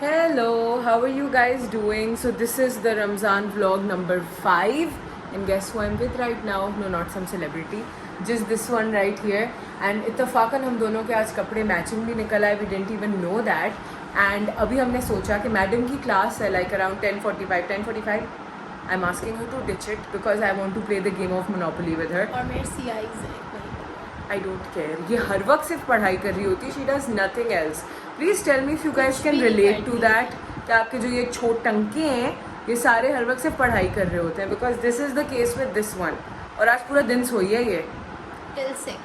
Hello, how are you guys doing? So this is the Ramzan vlog number 5 and guess who I'm with right now? No, not some celebrity, just this one right here. And इत्तफाकन हम दोनों के आज कपड़े matching भी निकल आए. We didn't even know that. And अभी हमने सोचा कि मैडम की क्लास है like around 10:45. I'm asking her to ditch it because I want to play the game of Monopoly with her. और मेरे CIs है. I don't care. ये हर वक्त सिर्फ पढ़ाई कर रही होती है. She does nothing else. Please tell me if you guys can relate to that. कि आपके जो ये छोट टंके हैं ये सारे हर वक्त सिर्फ पढ़ाई कर रहे होते हैं. Because this is the case with this one. और आज पूरा दिन सोई है ये. Till 6.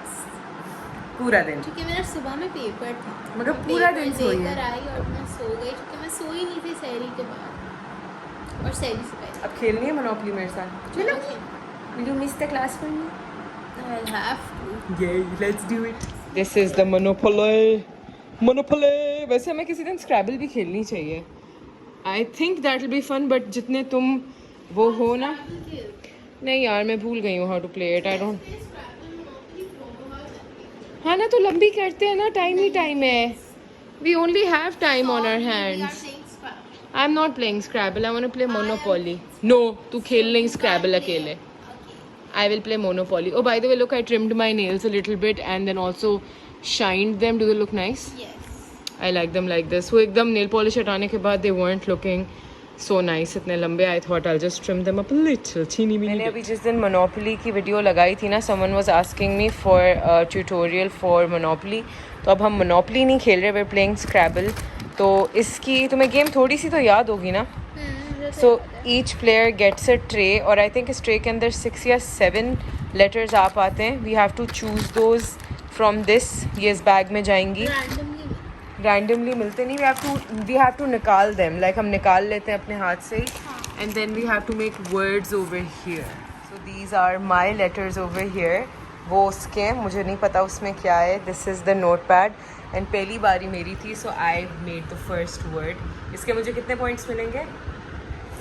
पूरा दिन. क्योंकि मेरा सुबह में पेपर था. मतलब पूरा दिन सोई है. लेकर आई और मैं सो गई क्योंकि मैं सोई नहीं थी सहरी के बाद और सहरी से पहले. अब खेलनी है मोनोपोली मेरे साथ. चलो. Will you miss the class for me? I'll have to. Yay, let's do it. This is the Monopoly. Monopoly. वैसे हमें किसी दिन स्क्रैबल भी खेलनी चाहिए. I think that will be fun, but जितने तुम वो हो ना. नहीं यार मैं भूल गई हूँ how to play it. I don't. हाँ ना तो लंबी करते हैं ना. टाइम ही टाइम है. We only have time on our hands. I'm not playing Scrabble. I want to play Monopoly. No, तू खेल नहीं Scrabble अकेले. I will play Monopoly. Oh, by the way, look, I trimmed my nails a little bit and then also shined them. Do they look nice? Yes. I like them like this. वो एकदम nail polish हटाने के बाद they weren't looking so nice. इतने लंबे. I thought I'll just trim them up a little. चीनी मैंने अभी जिस दिन Monopoly की वीडियो लगाई थी ना, someone was asking me for a tutorial for Monopoly. तो अब हम Monopoly नहीं खेल रहे, we're playing Scrabble. तो इसकी तुम्हें गेम थोड़ी सी तो याद होगी ना? So each player gets a tray और I think इस tray के अंदर 6 या 7 letters आ पाते हैं. We have to choose those from this. ये इस bag में जाएंगी. Randomly मिलते नहीं. We have to निकाल them. Like हम निकाल लेते हैं अपने हाथ से. And then we have to make words over here. So these are my letters over here. वो उसके हैं. मुझे नहीं पता उसमें क्या है. This is the notepad. And पहली बारी मेरी थी. So I made the first word. इसके मुझे कितने points मिलेंगे?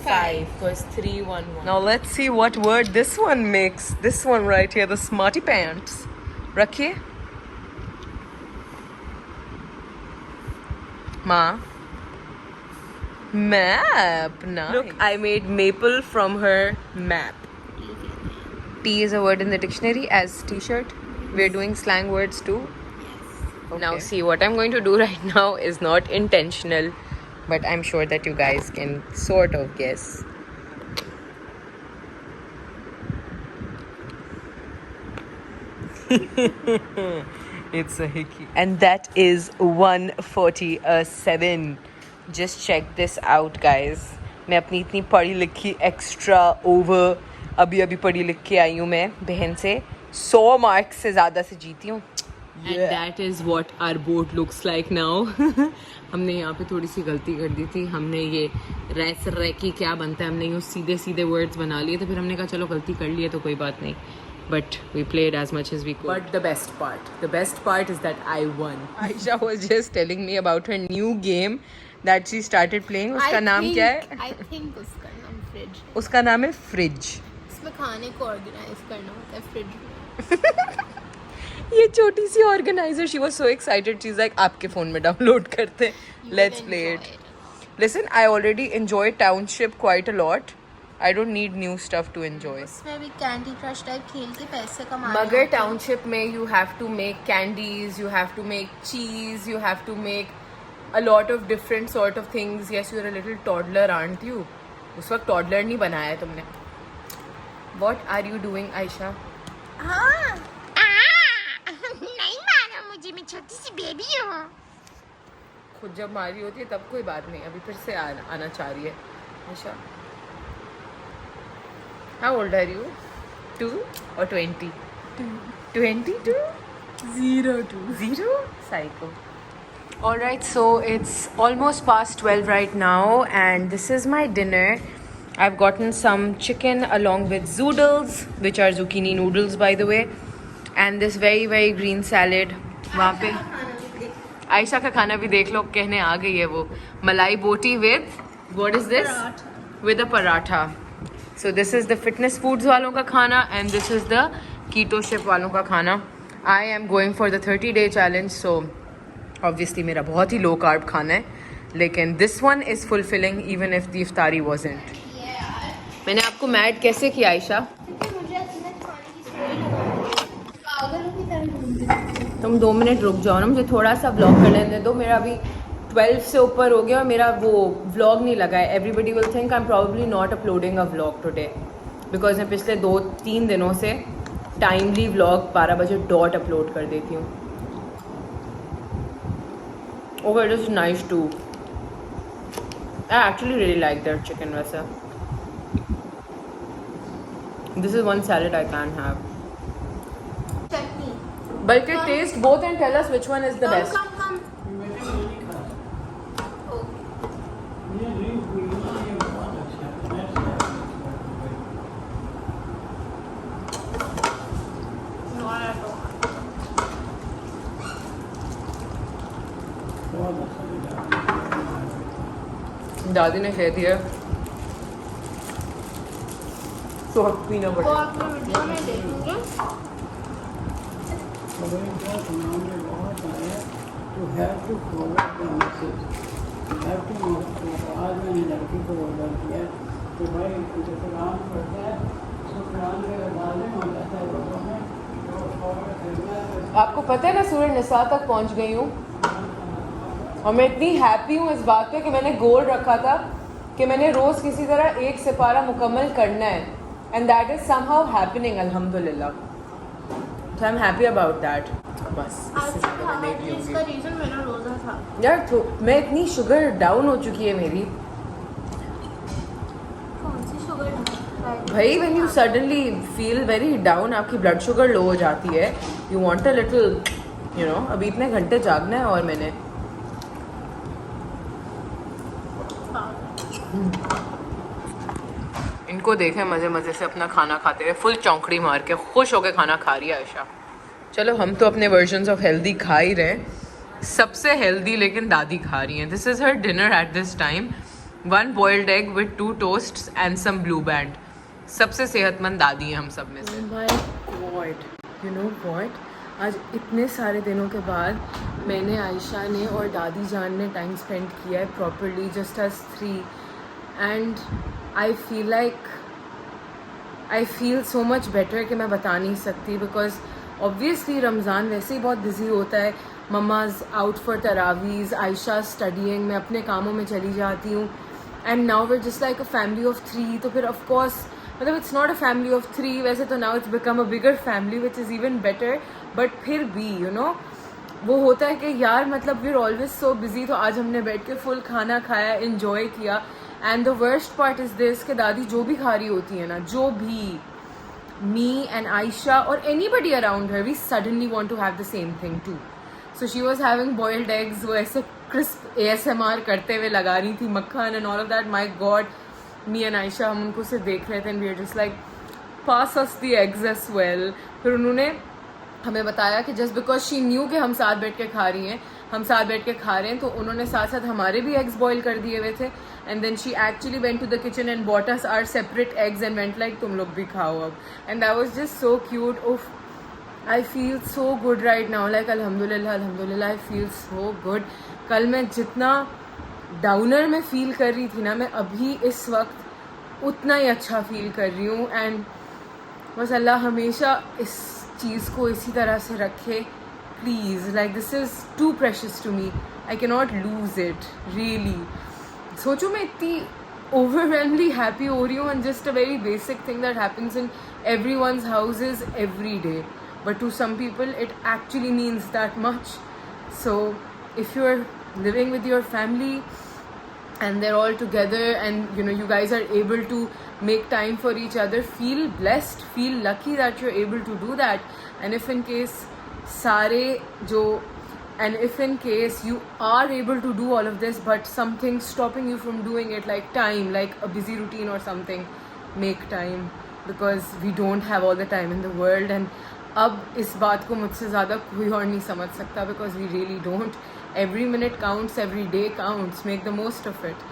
5 because 3 1 1. Now let's see what word this one makes. This one right here, the smarty pants. रखिए. Ma. Map. Nice. Look, I made maple from her map. T is a word in the dictionary as t-shirt. We're doing slang words too. Okay. Now see, what I'm going to do right now is not intentional. But I'm sure that you guys can sort of guess. It's a hickey. And that is 147. Just check this out, guys. मैं अपनी इतनी पढ़ी लिखी extra over अभी पढ़ी लिख के आई हूँ मैं बहन से 100 मार्क्स से ज़्यादा से जीती हूँ. And that is what our board looks like now. हमने यहाँ पे थोड़ी सी गलती कर दी थी. हमने ये रैस रैकी क्या बनता है हमने यूँ सीधे वर्ड्स बना लिए. तो फिर हमने कहा चलो गलती कर ली है तो कोई बात नहीं. But we played as much as we could. But the best part is that I won. Aisha was just telling me about her new game that she started playing. उसका नाम क्या है? I think उसका नाम fridge. उसका नाम है fridge. इसमें खाने को ऑर्गेनाइज करना होता है फ्रिज में. ये छोटी सी organiser. She was so excited. She is like आपके फ़ोन में डाउनलोड करते. Let's play it. Listen, I already enjoy Township quite a lot. I don't need new stuff to enjoy. इसमें भी कैंडी क्रश टाइप खेल के पैसे कमाने. मगर टाउनशिप में you have to make candies, you have to make cheese, you have to make a lot of different sort of things. Yes, you are a little toddler aunt you. उस वक्त toddler नहीं बनाया है तुमने. What are you doing Ayesha? हाँ नहीं मारा मुझे. मैं छोटी सी बेबी हूँ. खुद जब मारी होती है तब कोई बात नहीं. अभी फिर से आना चाह रही है Ayesha. How old are you? 2 or 20? 22? 0 Psycho. Alright, so it's almost past 12 right now and this is my dinner. I've gotten some chicken along with zoodles, which are zucchini noodles by the way, and this very green salad. वहाँ पे आयशा का खाना भी देख लो. कहने आ गई है वो. मलाई बोटी with what is this? With a paratha. So this is the fitness foods वालों का खाना and this is the keto ship वालों का खाना. I am going for the 30-day challenge, so obviously मेरा बहुत ही low carb खाना है. लेकिन this one is fulfilling even if the इफ्तारी वाज़न्ट। मैंने आपको मैड कैसे किया आयशा? मुझे अपने खाने की सोई लगा पागलों की तरह घूमती। तुम 2 मिनट रुक जाओ ना, मुझे थोड़ा सा व्लॉग कर लेने दो। मेरा अभी 12 से ऊपर हो गया और मेरा वो व्लॉग नहीं लगा है। Everybody will think I am probably not uploading a vlog today because मैं पिछले 2-3 दिनों से टाइमली व्लॉग 12 बजे डॉट अपलोड कर देती हूँ। Oh it is nice to, I actually really like that chicken वैसा। This is one salad I can have. Chutney But taste both and tell us which one is the best. कम दादी ने कह दिया तो पीना वो पड़ेगा। आपने वीडियो में देखेंगे। You have to forward the message. You have to know. आज मैंने लड़की को ऑर्डर किया कि भाई जो कुरान पढ़ता है उसको कुरान के डालने हो जाता है लोगों में जो फॉरवर्ड करना है। आपको पता है ना सूरज निसा तक पहुंच गई हूँ और मैं इतनी हैप्पी हूँ इस बात पे कि मैंने गोल रखा था कि मैंने रोज़ किसी तरह 1 सिपारा मुकम्मल करना है and that is somehow happening अल्हम्दुलिल्लाह। So I am happy about that. बस इससे ज़्यादा मैं नहीं इसका पीऊँगी रीजन मेरा रोजा था। यार। तो मैं इतनी शुगर डाउन हो चुकी है मेरी कौन सी शुगर भाई। When you suddenly feel very down, आपकी ब्लड शुगर लो हो जाती है, you want a little you know. अभी इतने घंटे जागना है और मैंने इनको देखे मज़े मज़े से अपना खाना खाते हुए, फुल चौंकड़ी मार के खुश होकर खाना खा रही है आयशा। चलो हम तो अपने वर्जन्स ऑफ हेल्दी खा ही रहे हैं, सबसे हेल्दी लेकिन दादी खा रही हैं। This is her dinner at this time, 1 boiled egg with 2 toasts and some Blue Band. सबसे सेहतमंद दादी हैं हम सब में से। My God, you know what, आज इतने सारे दिनों के बाद मैंने, आयशा ने और दादी जान ने टाइम स्पेंड किया है properly, just us 3, and I feel so much better कि मैं बता नहीं सकती। बिकॉज ऑब्वियसली रमज़ान वैसे ही बहुत बिजी होता है, मम्माज आउट फॉर तरावीज़, आयशा स्टडीइंग, मैं अपने कामों में चली जाती हूँ, and now we just like a family of 3। तो फिर ऑफ कोर्स मतलब it's not a family of 3, वैसे तो now it's become a bigger family which is even better, but फिर भी यू नो वो होता है कि यार मतलब we are always so busy. तो आज हमने बैठ के फुल खाना खाया, इन्जॉय किया, and the worst part is this कि दादी जो भी खा रही होती है ना, जो भी, me and Aisha or anybody around her, we suddenly want to have the same thing too. So she was having boiled eggs, वो ऐसे crisp ASMR करते हुए लगा रही थी, मक्खन and all of that. My God, me and Aisha हम उनको से देख रहे थे and we were just like, pass us the eggs as well. फिर उन्होंने हमें बताया कि just because she knew कि हम साथ बैठ के खा रही हैं, हम साथ बैठ के खा रहे हैं, तो उन्होंने साथ साथ हमारे भी एग्स बॉईल कर दिए हुए थे, and then she actually went to the kitchen and bought us our separate eggs and went like तुम लोग भी खाओ अब, and that was just so cute. उफ, I feel so good right now, like अल्हम्दुलिल्लाह अल्हम्दुलिल्लाह, आई फील सो गुड। कल मैं जितना डाउनर में फील कर रही थी ना, मैं अभी इस वक्त उतना ही अच्छा फील कर रही हूँ, एंड बस अल्लाह हमेशा इस चीज़ को इसी तरह से रखे please. Like this is too precious to me, I can not lose it really. सोचो मैं इतनी ओवरवेलमली हैप्पी हो रही हूँ, and just a very basic thing that happens in every one's houses every day, but to some people it actually means that much. So if you are living with your family and they're all together and you know you guys are able to make time for each other, feel blessed, feel lucky that you're able to do that. And if in case you are able to do all of this but something stopping you from doing it, like time, like a busy routine or something, make time, because we don't have all the time in the world. And अब इस बात को मुझसे ज़्यादा कोई और नहीं समझ सकता, because we really don't. Every minute counts, every day counts, make the most of it.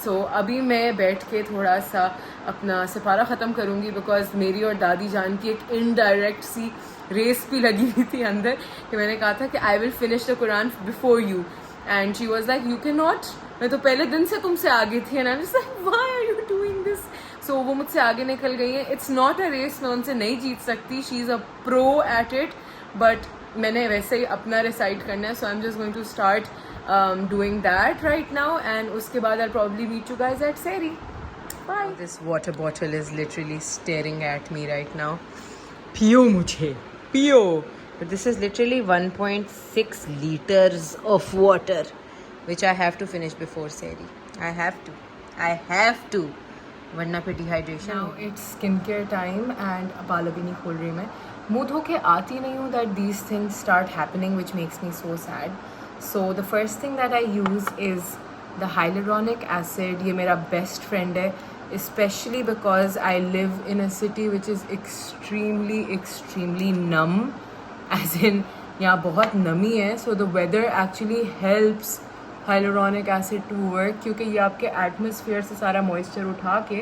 So अभी मैं बैठ के थोड़ा सा अपना सिपारा ख़त्म करूँगी, बिकॉज मेरी और दादी जान की एक इनडायरेक्ट सी रेस भी लगी हुई थी अंदर, कि मैंने कहा था कि I will finish the Quran before you, and she was like you can not मैं तो पहले दिन से तुमसे आगे थी and I was like why are you doing this. So वो मुझसे आगे निकल गई है. इट्स नॉट अ रेस, मैं उनसे नहीं जीत सकती. She is a pro at it. But मैंने वैसे ही अपना रिसाइड करना है. So I am just going to start doing that right now and उसके बाद I probably meet you guys at sehri. Bye. This water bottle is literally staring at me right now. पियो मुझे, पियो. But this is literally 1.6 liters of water, which I have to finish before Sehri. I have to. वरना फिर dehydration. Now it's skincare time and बाल अभी नहीं खोल रही मैं. मुँह धो के आती नहीं हूँ that these things start happening, which makes me so sad. So the first thing that I use is the hyaluronic acid. ये मेरा best friend है, especially because I live in a city which is extremely numb. As in यहाँ बहुत नमी है. So the weather actually helps hyaluronic acid to work, क्योंकि ये आपके एटमॉस्फेयर से सारा मॉइस्चर उठा के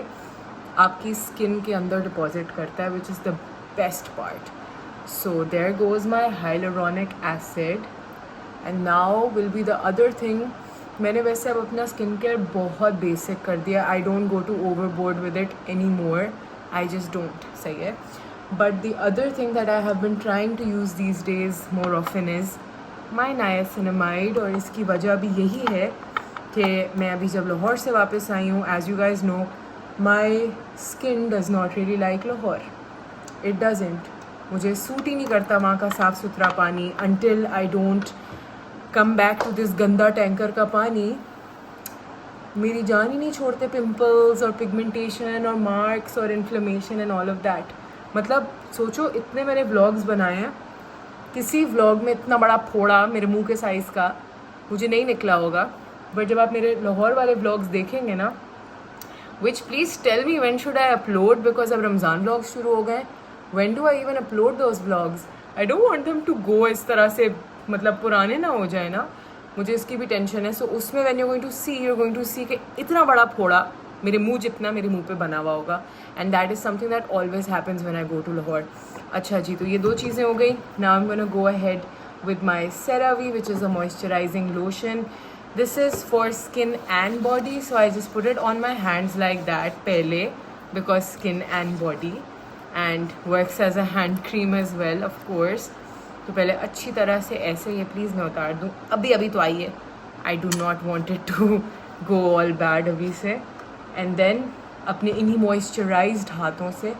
आपकी स्किन के अंदर डिपॉजिट करता है, which is the best part. So there goes my hyaluronic acid. And now will be the other thing. मैंने वैसे अब अपना स्किन केयर बहुत बेसिक कर दिया. I don't go to overboard with it anymore. I just don't. सही है. But the other thing that I have been trying to use these days more often is my niacinamide. और इसकी वजह भी यही है कि मैं अभी जब लाहौर से वापस आई हूँ, as you guys know, my skin does not really like Lahore. It doesn't. मुझे सूट ही नहीं करता वहाँ का साफ़ सुथरा पानी. Until I don't come back to this गंदा टैंकर का पानी, मेरी जान ही नहीं छोड़ते पिंपल्स और पिगमेंटेशन और मार्क्स और inflammation and all of that. मतलब सोचो, इतने मैंने व्लॉग्स बनाए हैं, किसी व्लॉग में इतना बड़ा फोड़ा मेरे मुंह के साइज़ का मुझे नहीं निकला होगा. बट जब आप मेरे लाहौर वाले व्लॉग्स देखेंगे ना, which please tell me when should I upload, because अब रमज़ान व्लॉग्स शुरू हो गए. When do I even upload those vlogs? I don't want them to go इस तरह से, मतलब पुराने ना हो जाए ना, मुझे इसकी भी टेंशन है. सो उसमें व्हेन यू गोइंग टू सी कि इतना बड़ा फोड़ा मेरे मुंह जितना मेरे मुंह पे बना हुआ होगा. And that is something that always happens when I go to Lahore. अच्छा जी, तो ये दो चीज़ें हो गई. Now I am gonna go ahead with my CeraVe, which is a moisturizing lotion. This is for skin and body. So I just put it on my hands like that पहले, because skin and body, and works as a hand cream as well of course. तो पहले अच्छी तरह से ऐसे, ये please मैं उतार दूँ, अभी तो आई है. I do not want it to go all bad अभी से. एंड देन अपने इन्हीं मॉइस्चराइज्ड हाथों से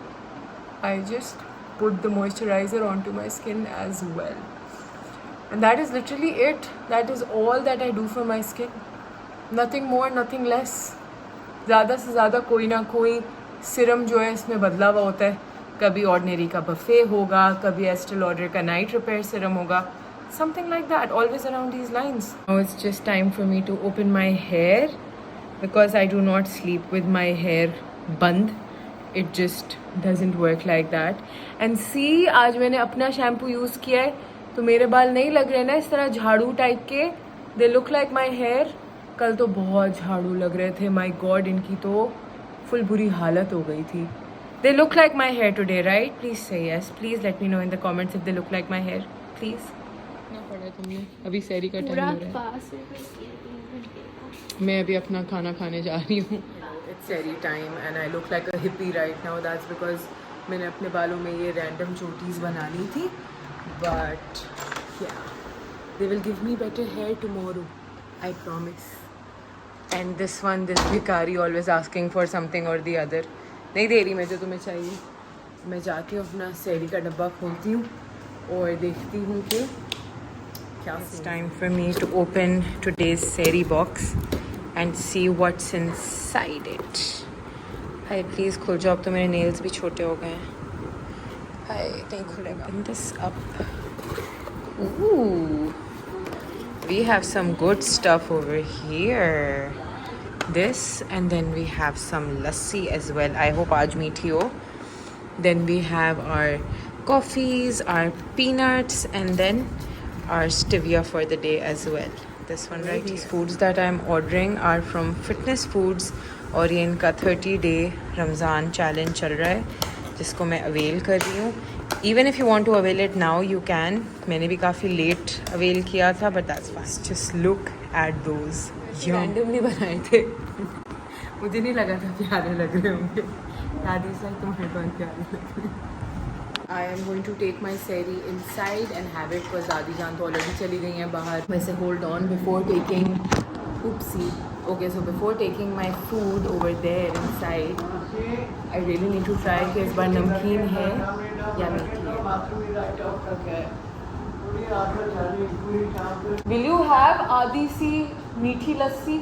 I just put the moisturiser on to my skin as well. And that is literally it. That is all that I do for my skin. Nothing more, nothing less. ज़्यादा से ज़्यादा कोई ना कोई सिरम जो है इसमें बदला हुआ होता है. कभी ऑर्डिनरी का बफे होगा, कभी एस्टे लॉडर का नाइट रिपेयर सिरम होगा, something like that, always around these lines. Now it's just time for me to open my hair, because I do not sleep with my hair band. It just doesn't work like that. And see, आज मैंने अपना shampoo use किया है, तो मेरे बाल नहीं लग रहे ना इस तरह झाड़ू टाइप के. They look like my hair. कल तो बहुत झाड़ू लग रहे थे. My God, इनकी तो फुल बुरी हालत हो गई थी. They look like my hair today, right? Please say yes. Please let me know in the comments if they look like my hair. Please. ना पड़ा तुमने. अभी सैरी का टाइम हो रहा है. मैं अभी अपना खाना खाने जा रही हूँ. It's सैरी time and I look like a hippie right now. That's because मैंने अपने बालों में ये random चोटीज बना ली थी. But yeah, they will give me better hair tomorrow. I promise. And this one, this भिखारी always asking for something or the other. नहीं दे रही मैं जो तुम्हें चाहिए. मैं जाके अपना सैरी का डब्बा खोलती हूँ और देखती हूँ कि क्या. It's time for me to open today's sehri box and see what's inside it. Hi please खुल जाओ. अब तो मेरे नेल्स भी छोटे हो गए हैं. हाय नहीं खुलेगा. Open this up. Ooh, we have some good stuff over here. This, and then we have some lassi as well. I hope aaj meethi ho. Then we have our coffees, our peanuts, and then our stevia for the day as well. This one right. These foods that I'm ordering are from Fitness Foods, और ये इनका 30-day Ramzan challenge चल रहा है जिसको मैं avail कर रही हूँ. Even if you want to avail it now, you can. मैंने भी काफ़ी लेट अवेल किया था, but that's fine. Just look at those. Randomly बनाए थे मुझे नहीं लगा था प्यारे लग रहे होंगे दादी से तुम्हारे बहुत प्यारे लग रहे I am going to take my sehri inside and have it because दादी जान तो already चली गई हैं बाहर वैसे hold on before taking oopsie okay so before taking my food over there inside I really need to try कि इस बार नमकीन है या मीठी है Will you have आधी सी मीठी लस्सी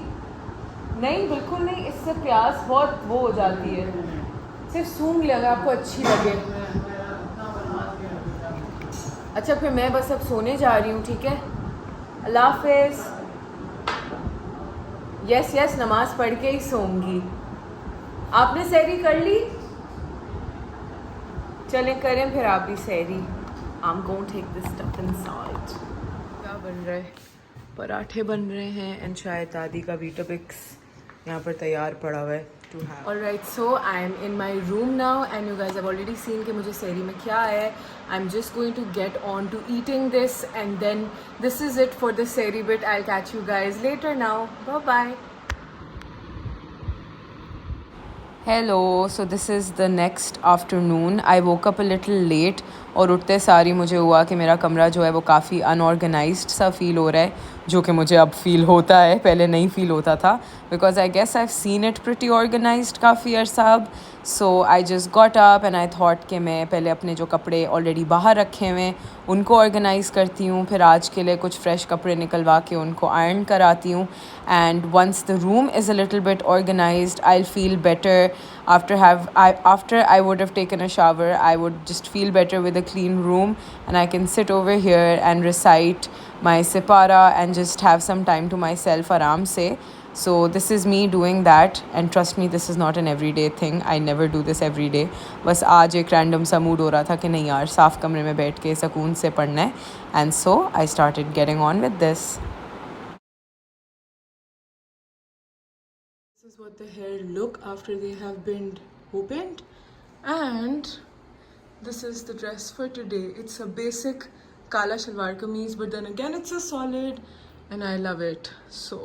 नहीं बिल्कुल नहीं इससे प्यास बहुत वो हो जाती है सिर्फ सूंघ लेगा आपको अच्छी लगे अच्छा फिर मैं बस अब सोने जा रही हूँ ठीक है अल्लाह हाफिज़ यस यस नमाज पढ़ के ही सोऊंगी आपने सहरी कर ली चलें करें फिर आप भी सहरी I'm going to take this stuff inside. क्या बन रहा है पराठे बन रहे हैं एंड शायद दादी का वीटाबिक्स यहाँ पर तैयार पड़ा हुआ है to have. Alright, so I am in my room now and you guys have already seen कि मुझे सहरी में क्या है. I'm just going to get on to eating this and then this is it for the सहरी bit. I'll catch you guys later now. Bye bye. Hello, so this is the next afternoon. I woke up a little late और उठते सारी मुझे हुआ कि मेरा कमरा जो है वो काफ़ी अनऑर्गेनाइज्ड सा फ़ील हो रहा है जो कि मुझे अब फ़ील होता है पहले नहीं फ़ील होता था because I guess I have seen it pretty organized काफ़ी अरसा अब so I just got up and I thought कि मैं पहले अपने जो कपड़े ऑलरेडी बाहर रखे हुए हैं उनको ऑर्गेनाइज़ करती हूँ फिर आज के लिए कुछ फ्रेश कपड़े निकलवा के उनको आयरन कराती हूँ and once the room is a little bit organised I will feel better after I would have taken a shower I would just feel better with a clean room and I can sit over here and recite my sipara and just have some time to myself aram se so this is me doing that and trust me this is not an everyday thing I never do this every day बस आज एक random सा mood हो रहा था कि नहीं यार साफ कमरे में बैठ के सुकून से पढ़ना है and so I started getting on with this. This is what the hair look after they have been opened and this is the dress for today. It's a basic kala shalwar kameez but then again it's a solid and I love it. So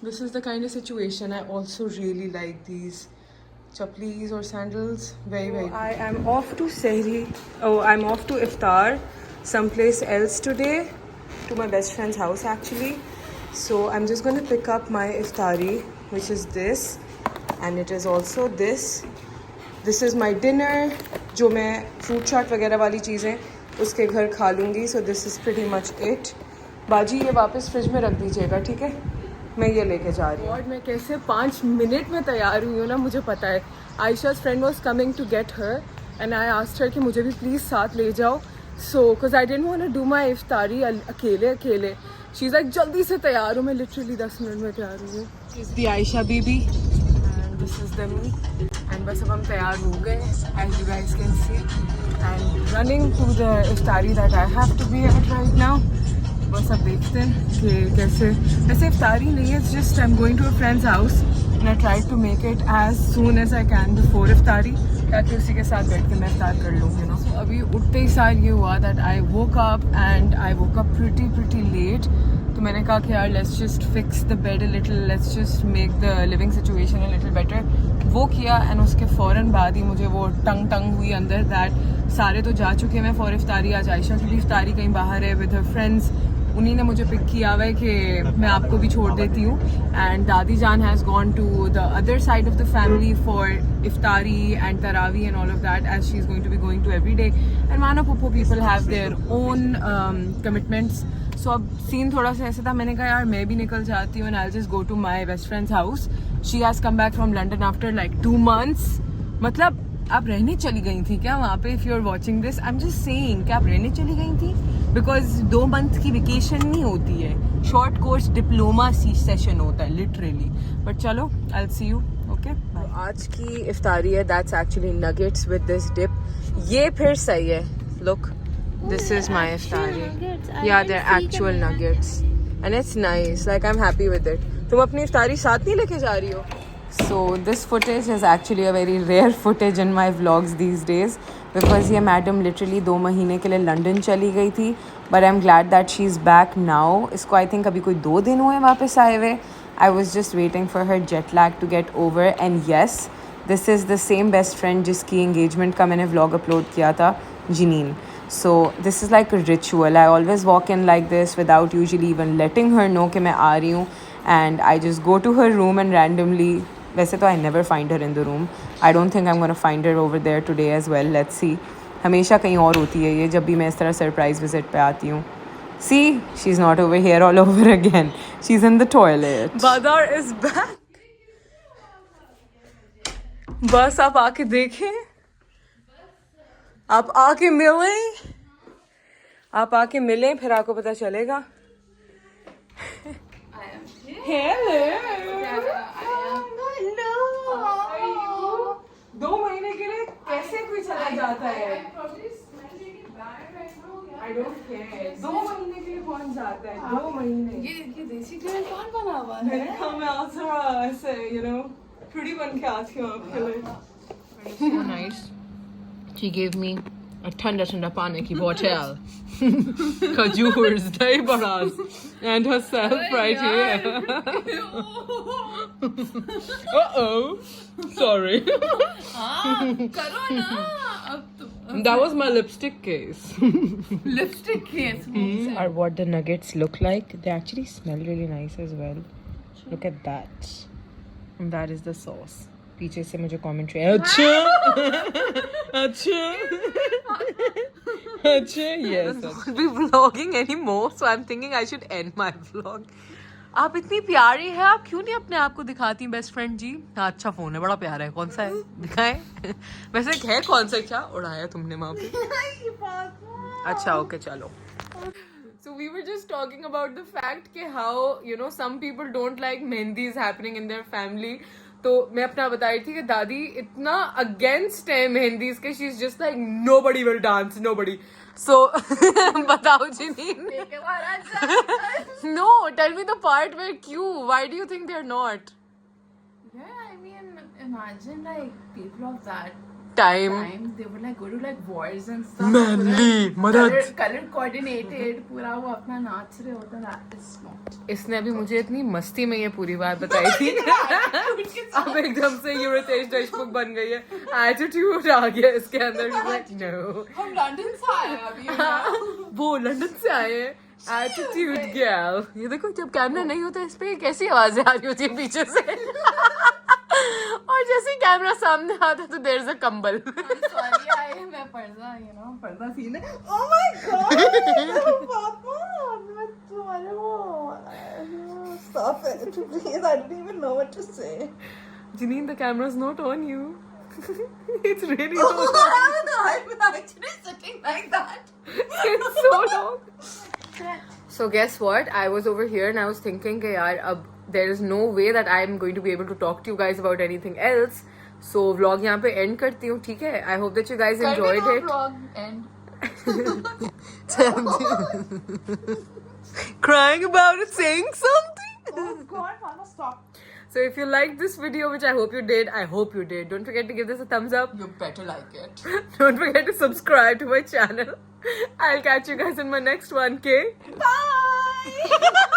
this is the kind of situation. I also really like these chaplis or sandals very very I am off to sehri I'm off to iftar someplace else today to my best friend's house actually so I'm just going to pick up my iftari which is this and it is also this is my dinner जो मैं fruit चाट वगैरह वाली चीज़ें उसके घर खा लूँगी so this is pretty much it बाजी ये वापस फ्रिज में रख दीजिएगा ठीक है मैं ये लेके जा रही हूँ और मैं कैसे 5 मिनट में तैयार हुई हूँ ना मुझे पता है आयशा's friend was coming to get her and I asked her कि मुझे भी प्लीज़ साथ ले जाओ so because I didn't want to do my iftari अकेले she's like जल्दी से तैयार हूँ मैं literally 10 मिनट में तैयार हुई हूँ this is the Aisha Bibi and this is the me and बस अब हम तैयार हो गए as you guys can see and running to the iftari that I have to be at right now बस अब देखते हैं कि कैसे वैसे इफ्तारी नहीं है it's just I'm going to a friend's house and I tried to make it as soon as I can before इफ्तारी ताकि उसी के साथ बैठ के मैं इफ्तार कर लूँ you know. So अभी उठते ही सार ये हुआ that I woke up and I woke up pretty late तो मैंने कहा कि यार let's just fix the bed a little let's just make the living situation a little better वो किया and उसके फ़ौरन बाद ही मुझे वो टंग हुई अंदर that सारे तो जा चुके हैं फॉर इफ्तारी आज आयशा की भी इफ्तारी कहीं बाहर है with her friends उन्हीं ने मुझे पिक किया हुआ है कि मैं आपको भी छोड़ देती हूँ एंड दादी जान has gone to the other side of the family for iftari and taraweeh and all of that as she is going to be going to every day and Mano phuppo people have their own commitments so अब scene थोड़ा सा ऐसा था मैंने कहा यार मैं भी निकल जाती हूँ and I just go to my best friend's house she has come back from London after like 2 months मतलब आप रहने चली गई थी क्या वहाँ पे if you are watching this I am just saying कि आप रहने चली गई थी बिकॉज 2 month की वेकेशन नहीं होती है शॉर्ट कोर्स डिप्लोमा सेशन होता है लिटरली बट चलो I will see you okay आज की इफ्तारी है that's actually nuggets with this dip ये फिर सही है लुक दिस इज माई इफ्तारी या there actual nuggets and it's nice like I am happy with it तुम अपनी इफ्तारी साथ नहीं लेके जा रही हो So this footage is actually a very rare footage in my vlogs these days because ये मैडम literally 2 महीने के लिए लंदन चली गई थी, but I'm glad that she's back now. इसको I think अभी कोई 2 दिन हुए वापस आए हुए. I was just waiting for her jet lag to get over, and yes, this is the same best friend जिसकी engagement का मैंने vlog upload किया था, Janine. So this is like a ritual. I always walk in like this without usually even letting her know कि मैं आ रही हूँ, and I just go to her room and randomly. वैसे तो I never find her in the room. I don't think I'm gonna find her over there today as well. Let's see. हमेशा कहीं और होती है ये जब भी मैं इस तरह सरप्राइज विजिट पे आती हूँ. See, she's not over here all over again. She's in the toilet. Badar is back. बस आप आके देखें, आप आके मिलें, आप आके मिलें, फिर आपको पता चलेगा. Hello. Hello. 2 महीने के लिए कैसे कोई चला जाता है? I don't care. 2 महीने के लिए कौन जाता है? 2 महीने. ये देसी ग्रिल कौन बना हुआ है? मैंने कहा मैं आज थोड़ा ऐसे pretty बन के आती हूँ आपके लिए. So nice. She gave me a ठंडा पानी की bottle, khajurs, dahi baraz, and herself right here. Uh-oh. Sorry. करो ना अब तो. That was my lipstick case. Lipstick case. Are what the nuggets look like. They actually smell really nice as well. Look at that. And that is the sauce. पीछे से मुझे commentary. अच्छा. Yes. I won't be vlogging anymore, so I'm thinking I should end my vlog. आप इतनी प्यारी है, आप क्यों नहीं अपने आप को दिखाती बेस्ट फ्रेंड जी? हाँ, अच्छा फोन है, बड़ा प्यारा है. कौन सा है? दिखाएं. वैसे है कौन सा? क्या उड़ाया तुमने वहाँ पे? अच्छा, ओके, चलो. So we were just talking about the fact कि how some people don't like मेहंदीज happening in their family. तो मैं अपना बता रही थी कि दादी इतना अगेंस्ट है मेहंदीज के. She is just like nobody will dance, nobody. So बताओ Janine. No, tell me the part where क्यों? Why do you think they're not? Yeah, I mean, imagine like people of that Time. they would like go to like wars and stuff. Manly, मदद. Color coordinated, पूरा वो अपना नाच रहे होता. That is not. इसने अभी मुझे इतनी मस्ती में ये पूरी बात बताई थी. अब एकदम से युवराज देशमुख बन गई है. एटीट्यूड आ गया इसके अंदर. No. हम लंदन से आए हैं अभी. वो लंदन से आए हैं. Attitude girl. ये देखो जब कैमरा नहीं होता इस पे कैसी आवाजें आ रही होती है पीछे से. और जैसे कैमरा सामने आता तो देयर इज अ कंबल. सॉरी आए मैं पर्दा पर्दा सीन है. ओह माय गॉड पापा मैं तुम्हारे वो stop it please. I don't even know what to say. Janine, the camera's not on you. It's really not. I'm actually sitting like that. It's so long. So guess what? I was over here and I was thinking कि यार अब there is no way that I am going to be able to talk to you guys about anything else. So vlog यहाँ पे end करती हूँ, ठीक है? I hope that you guys enjoyed it. Vlog end. Crying about it, saying something. Oh God, Mama, stop. So if you liked this video, which I hope you did, don't forget to give this a thumbs up. You better like it. Don't forget to subscribe to my channel. I'll catch you guys in my next one, okay? Bye.